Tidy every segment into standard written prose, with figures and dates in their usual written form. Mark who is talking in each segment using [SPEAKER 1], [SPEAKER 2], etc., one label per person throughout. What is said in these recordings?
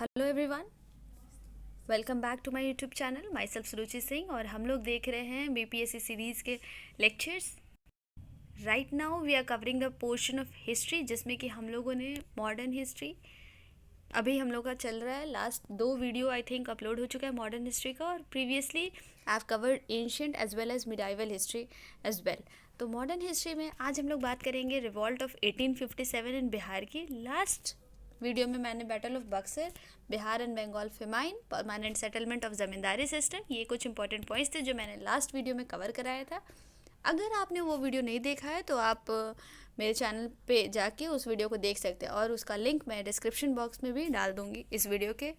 [SPEAKER 1] Hello everyone, welcome back to my YouTube channel. Myself Suruchi Singh और हम लोग देख रहे हैं बीपीएससी सीरीज़ के lectures. Right now we are covering the portion of history जिसमें कि हम लोगों ने मॉडर्न हिस्ट्री अभी हम लोग का चल रहा है। Last 2 video I think upload हो चुका है मॉडर्न हिस्ट्री का, और previously I have covered ancient as well as medieval history as well. तो मॉडर्न हिस्ट्री में आज हम लोग बात करेंगे रिवॉल्ट ऑफ 1857 इन बिहार की। लास्ट वीडियो में मैंने battle of Buxar, Bihar and Bengal famine, permanent settlement of zamindari system, ये कुछ इंपॉर्टेंट पॉइंट्स थे जो मैंने लास्ट वीडियो में कवर कराया था। अगर आपने वो वीडियो नहीं देखा है तो आप मेरे चैनल पे जाके उस वीडियो को देख सकते हैं, और उसका लिंक मैं डिस्क्रिप्शन बॉक्स में भी डाल दूँगी। इस वीडियो के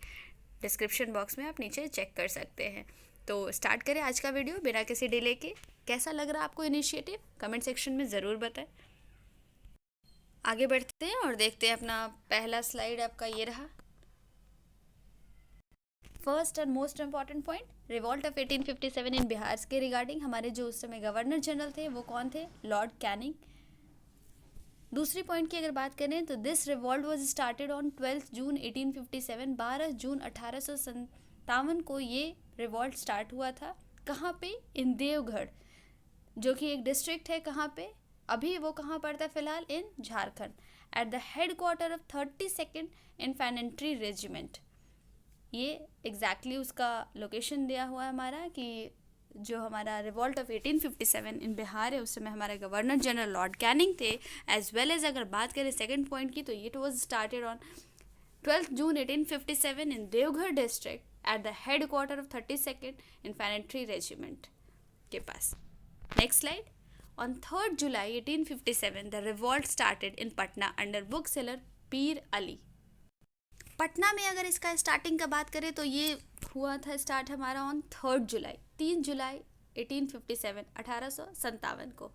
[SPEAKER 1] डिस्क्रिप्शन बॉक्स में आप नीचे चेक कर सकते हैं। तो स्टार्ट करें आज का वीडियो बिना किसी डिले के। कैसा लग रहा है आपको इनिशिएटिव, कमेंट सेक्शन में ज़रूर बताएं। आगे बढ़ते हैं और देखते हैं अपना पहला स्लाइड आपका ये रहा। First and most important point, revolt of 1857 इन बिहार के रिगार्डिंग हमारे जो उस समय गवर्नर जनरल थे वो कौन थे? Lord Canning. दूसरी पॉइंट की अगर बात करें तो this revolt was started on 12 June 1857। 12 June 1857 को ये रिवॉल्ट स्टार्ट हुआ था। कहाँ पे? इन देवगढ़, जो कि एक डिस्ट्रिक्ट है। कहाँ पे? अभी वो कहाँ पड़ता है फिलहाल? In Jharkhand, at the headquarter of 32nd infantry regiment. ये एग्जैक्टली उसका लोकेशन दिया हुआ है हमारा, कि जो हमारा रिवॉल्ट ऑफ 1857 इन बिहार है उस समय हमारे गवर्नर जनरल लॉर्ड कैनिंग थे। एज वेल एज अगर बात करें सेकेंड पॉइंट की तो it was started on 12 June 1857 in Deoghar district at the headquarter of 32nd infantry regiment के पास। Next slide. On 3rd July 1857, the revolt started in Patna under bookseller पीर अली। पटना में अगर इसका स्टार्टिंग का बात करें तो ये हुआ था स्टार्ट हमारा ऑन 3rd जुलाई, 3 जुलाई 1857, 1857 को।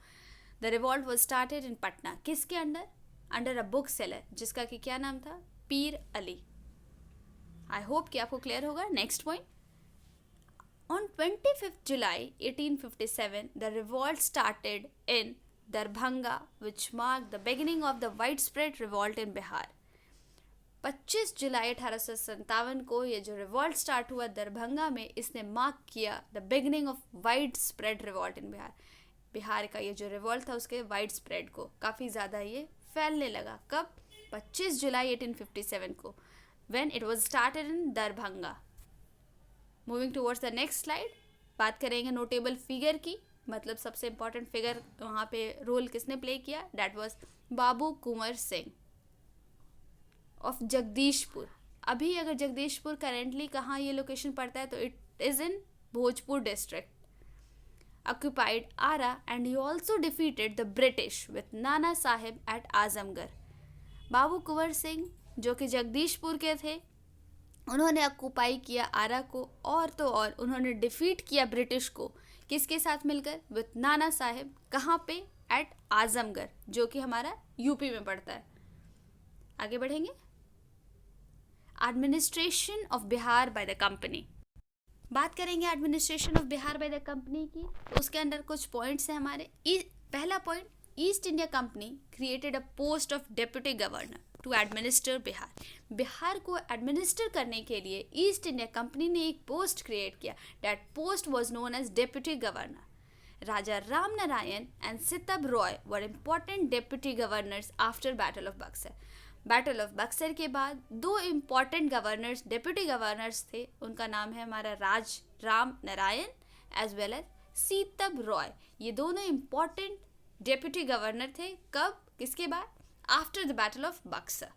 [SPEAKER 1] The revolt was started in Patna. किसके under? Under a book seller जिसका कि क्या नाम था? पीर अली। आई होप कि आपको क्लियर होगा। Next point, on 25th July 1857, the revolt started in Darbhanga, which marked the beginning of the widespread revolt in Bihar. 25 जुलाई 1857 को ये जो रिवॉल्ट स्टार्ट हुआ दरभंगा में, इसने मार्क किया the beginning of wide spread revolt इन बिहार। बिहार का ये जो रिवॉल्ट था उसके वाइड स्प्रेड को काफ़ी ज़्यादा ये फैलने लगा। कब? 25 जुलाई 1857 को, when it was started in Darbhanga. Moving towards the next slide, बात करेंगे नोटेबल फिगर की, मतलब सबसे इंपॉर्टेंट फिगर वहाँ पे रोल किसने प्ले किया? That was Babu Kunwar Singh of Jagdishpur. अभी अगर जगदीशपुर करेंटली कहाँ ये लोकेशन पड़ता है तो it is in Bhojpur district. Occupied Arrah and he also defeated the British with Nana Sahib at Azamgarh. Babu Kunwar Singh जो कि जगदीशपुर के थे, उन्होंने ऑक्यूपाई किया आरा को, और तो और उन्होंने डिफीट किया ब्रिटिश को। किसके साथ मिलकर? विथ नाना साहिब। कहाँ पे? एट आजमगढ़, जो कि हमारा यूपी में पड़ता है। आगे बढ़ेंगे। Administration of Bihar by the company. बात करेंगे administration of Bihar by the company की, तो उसके अंदर कुछ पॉइंट्स हैं हमारे। पहला point, East India Company created a post of deputy governor to administer Bihar. Bihar को एडमिनिस्टर करने के लिए ईस्ट इंडिया कंपनी ने एक पोस्ट क्रिएट किया। That post was known as deputy governor. Raja Ram Narayan and Sitab Roy were important deputy governors after battle of Buxar. Battle of Buxar के बाद 2 important governors, deputy governors थे। उनका नाम है हमारा Raj Ram Narayan as well as Sitab Roy. ये दोनों इम्पॉर्टेंट डेप्यूटी गवर्नर थे। कब? किसके बाद? After the battle of Buxar.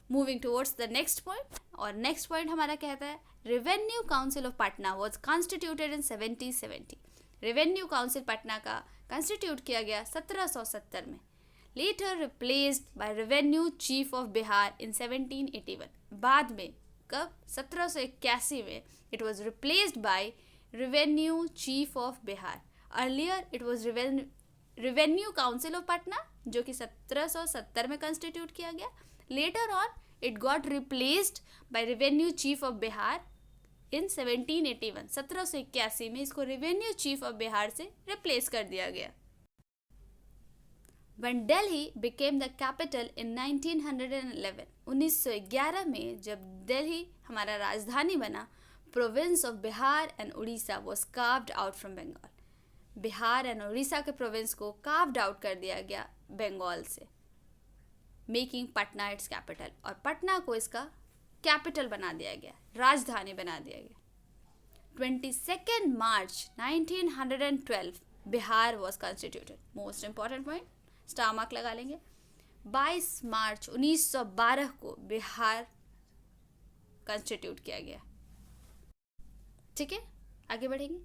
[SPEAKER 1] Moving towards the next point, और नेक्स्ट पॉइंट हमारा कहता है revenue council of Patna was constituted in 1770। Revenue council Patna का कॉन्स्टिट्यूट किया गया 1770 में। Later replaced by revenue chief of Bihar in 1781। बाद में कब? 1781 में it was replaced by revenue chief of Bihar. Earlier it was revenue council of Patna, जो कि 1770 में कंस्टिट्यूट किया गया। Later on it got replaced by revenue chief of Bihar in 1781। 1781 में इसको रेवेन्यू चीफ ऑफ बिहार से रिप्लेस कर दिया गया। When Delhi became the capital in 1911, 1911 में जब दिल्ली हमारा राजधानी बना, province of Bihar and Orissa was carved out from Bengal. Bihar and Orissa के प्रोविंस को कार्व्ड आउट कर दिया गया बंगाल से, मेकिंग पटना इट्स कैपिटल. और पटना को इसका कैपिटल बना दिया गया, राजधानी बना दिया गया. 22 मार्च 1912 Bihar was constituted. Most important point, star mark लगा लेंगे. 22 मार्च 1912 को बिहार कॉन्स्टिट्यूट किया गया. ठीक है, आगे बढ़ेंगे.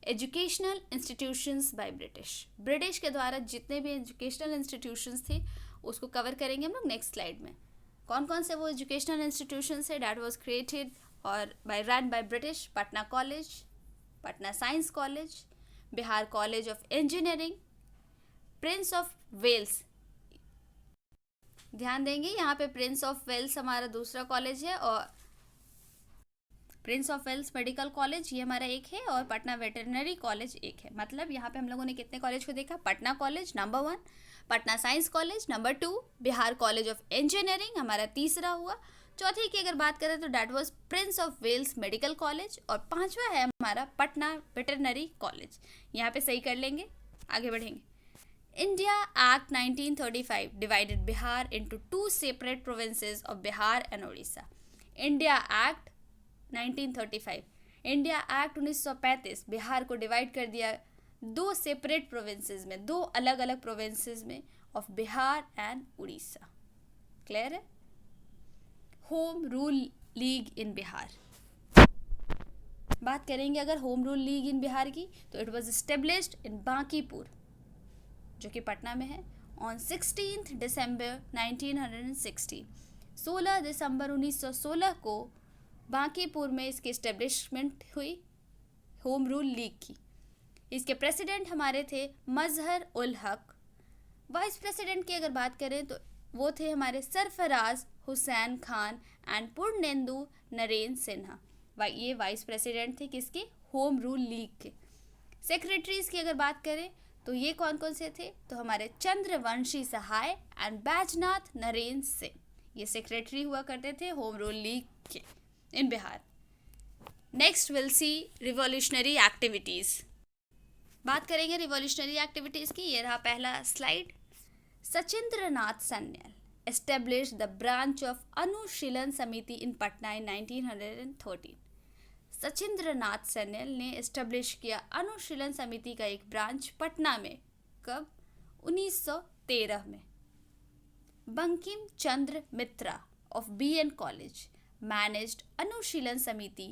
[SPEAKER 1] एजुकेशनल इंस्टीट्यूशंस बाय ब्रिटिश के द्वारा जितने भी एजुकेशनल इंस्टीट्यूशंस थे उसको कवर करेंगे हम लोग नेक्स्ट स्लाइड में. कौन कौन से वो एजुकेशनल इंस्टीट्यूशंस है डैट वाज क्रिएटेड और run by British? Patna College, Patna Science College, Bihar College of Engineering, Prince of Wales. ध्यान देंगे यहाँ पे प्रिंस ऑफ वेल्स हमारा दूसरा कॉलेज है और Prince of Wales Medical College ये हमारा एक है और पटना वेटरनरी कॉलेज एक है. मतलब यहाँ पे हम लोगों ने कितने कॉलेज को देखा? Patna College number 1, Patna Science College number 2, Bihar College of Engineering हमारा तीसरा हुआ. चौथे की अगर बात करें तो that was Prince of Wales Medical College और पांचवा है हमारा पटना वेटरनरी कॉलेज. यहाँ पे सही कर लेंगे, आगे बढ़ेंगे. India act 1935 divided Bihar into 2 separate provinces of Bihar and Orissa. India act 1935, India act 1935 Bihar को डिवाइड कर दिया 2 सेपरेट प्रोविंसेस में, 2 अलग अलग प्रोविंसेस में of Bihar and Orissa. Clear है? होम रूल लीग इन बिहार. बात करेंगे अगर होम रूल लीग इन बिहार की तो it was established in Bankipur जो कि पटना में है ऑन 16 दिसंबर 1916. 16 दिसंबर 1916 को बांकीपुर में इसकी एस्टेब्लिशमेंट हुई होम रूल लीग की. इसके प्रेसिडेंट हमारे थे मजहर उल हक. वाइस प्रेसिडेंट की अगर बात करें तो वो थे हमारे सरफराज हुसैन खान एंड पूर्णेंदु नरेन सिन्हा. ये वाइस प्रेसिडेंट थे किसके? होम रूल लीग के. सेक्रेटरीज की अगर बात करें तो ये कौन कौन से थे? तो हमारे चंद्रवंशी सहाय एंड बैजनाथ नरेन सिंह, ये सेक्रेटरी हुआ करते थे होम रूल लीग के in Bihar. Next will see revolutionary activities. बात करेंगे रिवॉल्यूशनरी एक्टिविटीज़ की. ये रहा पहला slide. Sachindranath Sanyal established the branch of अनुशीलन समिति in Patna in 1913. Sachindranath Sanyal ने एस्टेब्लिश किया अनुशीलन समिति का एक ब्रांच पटना में. कब? 1913 में. बंकिम चंद्र मित्रा of BN College managed अनुशीलन समिति,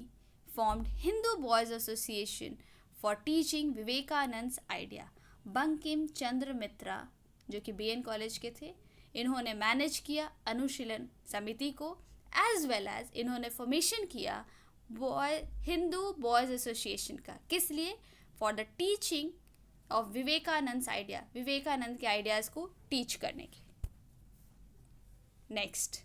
[SPEAKER 1] formed Hindu Boys Association for teaching Vivekananda idea. Bankim Chandra Mitra जो कि BN कॉलेज के थे, इन्होंने मैनेज किया अनुशीलन समिति को, एज वेल एज इन्होंने फॉर्मेशन किया हिंदू बॉयज़ एसोसिएशन का. किस लिए? For the teaching of Vivekananda idea, Vivekananda के आइडियाज़ को टीच करने के. Next,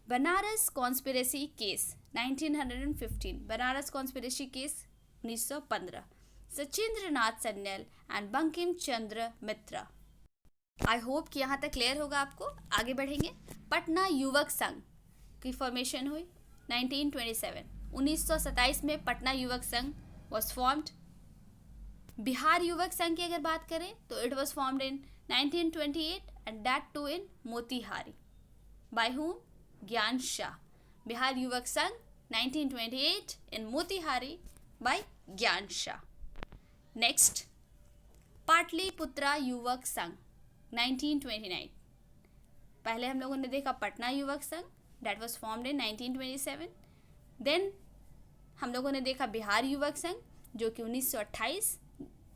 [SPEAKER 1] Banaras Conspiracy Case 1915. Banaras Conspiracy Case 1915. Sachindranath Sanyal and Bankim Chandra Mitra. I hope कि यहाँ तक क्लियर होगा आपको. आगे बढ़ेंगे. पटना युवक संघ की फॉर्मेशन हुई 1927. 1927 में पटना युवक संघ वॉज फॉर्म्ड. बिहार युवक संघ की अगर बात करें तो it was formed in 1928 and that too in Motihari. By whom? Gyan Shah. Bihar युवक संघ 1928 इन मोतीहारी बाय ज्ञान शाह. नेक्स्ट, पाटलिपुत्रा युवक संघ 1929. पहले हम लोगों ने देखा Patna Yuvak Sangh that was formed in 1927. Then हम लोगों ने देखा बिहार युवक संघ जो कि 1928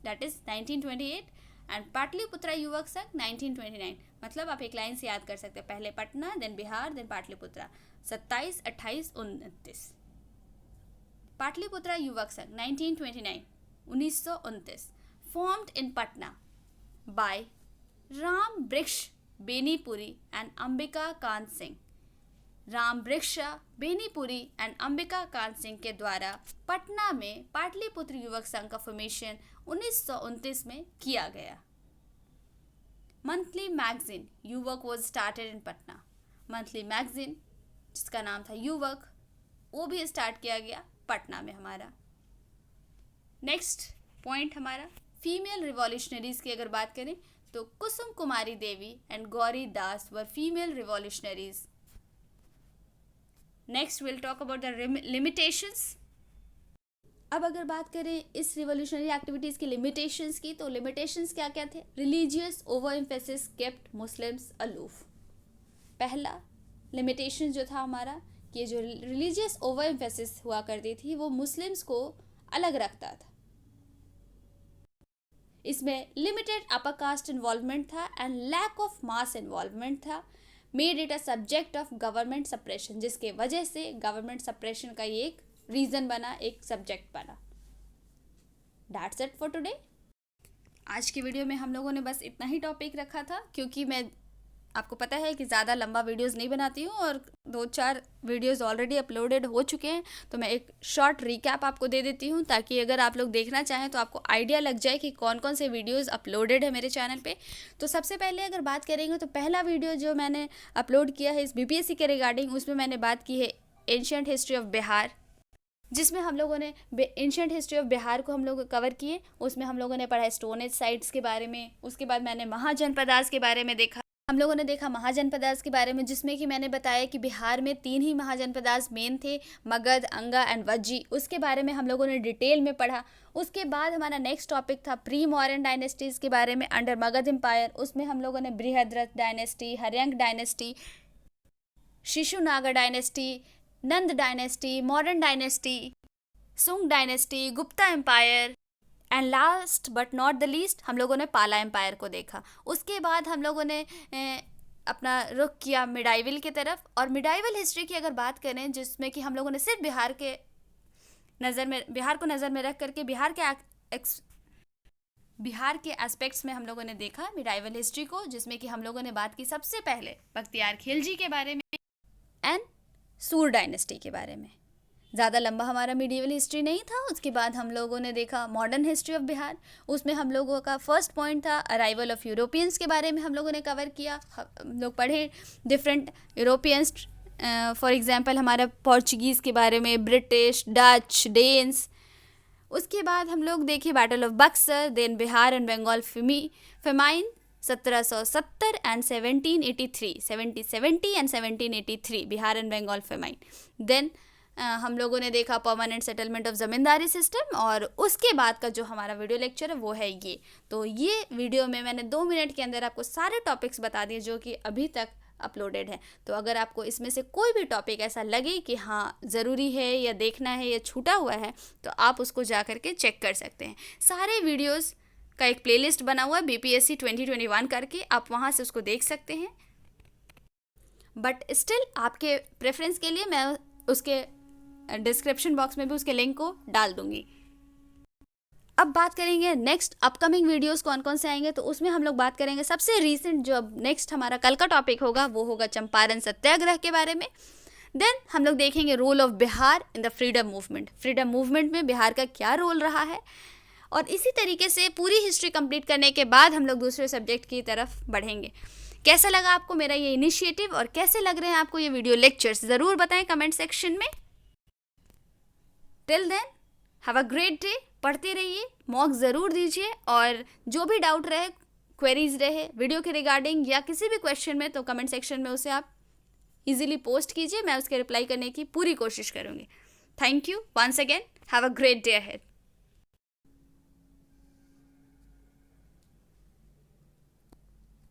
[SPEAKER 1] दैट इज 1928 एंड पाटलिपुत्रा युवक संघ 1929. मतलब आप एक लाइन से याद कर सकते हैं, पहले पटना देन बिहार देन पाटलिपुत्रा. 27, 28, 29. पाटलिपुत्रा युवक संघ 1929, 1929 formed in Patna by Ram वृक्ष बेनीपुरी एंड अंबिका कांत सिंह. राम वृक्ष बेनीपुरी एंड अंबिका कांत सिंह के द्वारा पटना में पाटलिपुत्र युवक संघ का फॉर्मेशन 1929 में किया गया. मंथली मैगजीन युवक was started in Patna. Monthly magazine जिसका नाम था युवक, वो भी स्टार्ट किया गया पटना में हमारा। नेक्स्ट पॉइंट हमारा फीमेल रिवॉल्यूशनरीज की अगर बात करें तो Kusum Kumari Devi and Gauri Das were female revolutionaries. Next will talk about the limitations. अब अगर बात करें इस रिवॉल्यूशनरी एक्टिविटीज़ की लिमिटेशंस की, तो लिमिटेशंस क्या क्या थे? Religious over emphasis kept Muslims aloof. पहला लिमिटेशन जो था हमारा कि जो रिलीजियस ओवर एम्फेसिस हुआ करती थी वो मुस्लिम्स को अलग रखता था। इसमें लिमिटेड अपर कास्ट इन्वॉल्वमेंट था and lack of mass involvement था, made it a subject of government suppression, जिसके वजह से गवर्नमेंट सप्रेशन का ये एक रीज़न बना, एक सब्जेक्ट बना। That's it for today. आज की वीडियो में हम लोगों ने बस इतना ही टॉपिक रखा था, क्योंकि मैं आपको पता है कि ज़्यादा लंबा वीडियोस नहीं बनाती हूँ और 2-4 वीडियोस ऑलरेडी अपलोडेड हो चुके हैं, तो मैं एक शॉर्ट रिकैप आपको दे देती हूँ ताकि अगर आप लोग देखना चाहें तो आपको आइडिया लग जाए कि कौन कौन से वीडियोस अपलोडेड है मेरे चैनल पे। तो सबसे पहले अगर बात करेंगे तो पहला वीडियो जो मैंने अपलोड किया है इस BPSC के रिगार्डिंग, उसमें मैंने बात की है एंशिएंट हिस्ट्री ऑफ बिहार, जिसमें हम लोगों ने एंशिएंट हिस्ट्री ऑफ बिहार को हम लोग कवर किए। उसमें हम लोगों ने पढ़ा स्टोन एज साइट्स के बारे में। उसके बाद मैंने महाजनपदास के बारे में देखा, हम लोगों ने देखा महाजनपदास के बारे में, जिसमें कि मैंने बताया कि बिहार में 3 ही महाजनपदास मेन थे, मगध, अंगा एंड वज्जी। उसके बारे में हम लोगों ने डिटेल में पढ़ा। उसके बाद हमारा नेक्स्ट टॉपिक था प्री मॉडर्न डायनेस्टीज़ के बारे में अंडर मगध एम्पायर। उसमें हम लोगों ने Brihadratha dynasty, Haryanka dynasty, Shishunaga dynasty, Nanda dynasty, modern dynasty, Sunga dynasty, Gupta empire and last but not the least हम लोगों ने पाला एम्पायर को देखा। उसके बाद हम लोगों ने अपना रुख किया मिडाइवल की तरफ। और मिडाइवल हिस्ट्री की अगर बात करें, जिसमें कि हम लोगों ने सिर्फ बिहार को नज़र में रख करके बिहार के एस्पेक्ट्स में हम लोगों ने देखा मिडाइवल हिस्ट्री को, जिसमें कि हम लोगों ने बात की सबसे पहले बख्तियार खिलजी के बारे में एंड सूर डायनेस्टी के बारे में। ज़्यादा लंबा हमारा मिडीवल हिस्ट्री नहीं था। उसके बाद हम लोगों ने देखा मॉडर्न हिस्ट्री ऑफ बिहार। उसमें हम लोगों का फर्स्ट पॉइंट था अराइवल ऑफ यूरोपियंस के बारे में हम लोगों ने कवर किया। हम लोग पढ़े डिफरेंट यूरोपियंस, फॉर एग्जांपल हमारा पोर्चुगीज़ के बारे में, ब्रिटिश, डच, डेन्स। उसके बाद हम लोग देखे battle of Buxar, then Bihar and Bengal famine 1770 and 1783, 1770 and 1783 Bihar and Bengal famine. Then हम लोगों ने देखा permanent settlement of zamindari system. और उसके बाद का जो हमारा वीडियो लेक्चर है वो है ये। तो ये वीडियो में मैंने 2 मिनट के अंदर आपको सारे टॉपिक्स बता दिए जो कि अभी तक अपलोडेड है। तो अगर आपको इसमें से कोई भी टॉपिक ऐसा लगे कि हाँ ज़रूरी है या देखना है या छूटा हुआ है, तो आप उसको जा कर के चेक कर सकते हैं। सारे वीडियोज़ का एक प्लेलिस्ट बना हुआ है BPSC 2021 करके, आप वहाँ से उसको देख सकते हैं। बट स्टिल आपके प्रेफरेंस के लिए मैं उसके डिस्क्रिप्शन बॉक्स में भी उसके लिंक को डाल दूंगी। अब बात करेंगे नेक्स्ट अपकमिंग वीडियोस कौन कौन से आएंगे, तो उसमें हम लोग बात करेंगे सबसे रीसेंट जो अब नेक्स्ट हमारा कल का टॉपिक होगा वो होगा चंपारण सत्याग्रह के बारे में। देन हम लोग देखेंगे role of Bihar in the freedom movement. Freedom movement में बिहार का क्या रोल रहा है। और इसी तरीके से पूरी हिस्ट्री कंप्लीट करने के बाद हम लोग दूसरे सब्जेक्ट की तरफ बढ़ेंगे। कैसा लगा आपको मेरा ये इनिशिएटिव और कैसे लग रहे हैं आपको ये वीडियो लेक्चर्स, ज़रूर बताएं कमेंट सेक्शन में। Till then have a great day. पढ़ते रहिए, मॉक ज़रूर दीजिए, और जो भी डाउट रहे, क्वेरीज रहे वीडियो के रिगार्डिंग या किसी भी क्वेश्चन में, तो कमेंट सेक्शन में उसे आप इजीली पोस्ट कीजिए। मैं उसके रिप्लाई करने की पूरी कोशिश करूँगी। Thank you once again. Have a great day ahead.